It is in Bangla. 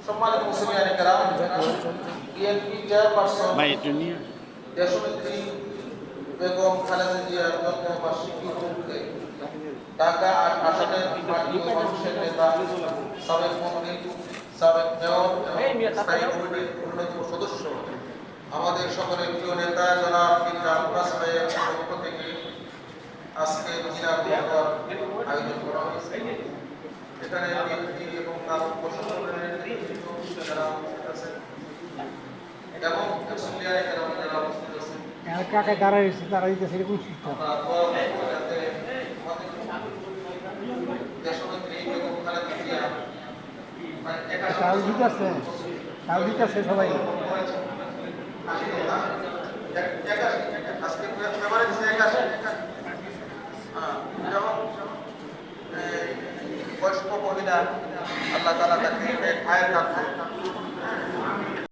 সম্মানিত মুসলিয়ানে কেরাম, বিএনপি চেয়ারপারসন দেশনেত্রী বেগম খালেদা জিয়ার জন্মবার্ষিকী উপলক্ষে ঢাকা ৮ আসনের মাটি ও মানুষের নেতা, সাবেক মন্ত্রী, সাবেক মেয়র এবং স্থায়ী কমিটির অন্যতম সদস্য আমাদের সকলের প্রিয় নেতা জনাব মির্জা আব্বাস ভাইয়ের পক্ষ থেকে আজকে আয়োজন করা হয়েছে। এখানে বিএনপি এবং তার উপসংগঠনের যারা উপস্থিত আছেন এবং মুসলিয়ানে কেরাম যারা উপস্থিত আছেন, কাকে দাঁড়াইছে তারা দিতেছে এরকম সিস্টেম। দেশনেত্রী বেগম খালেদা জিয়া তাও দিতেছে সবাই। আজকে ফেব্রুয়ারি 81 যেমন বয়স্ক মহিলা আল্লাহ তাআলা তাকে আয়ের রাখতে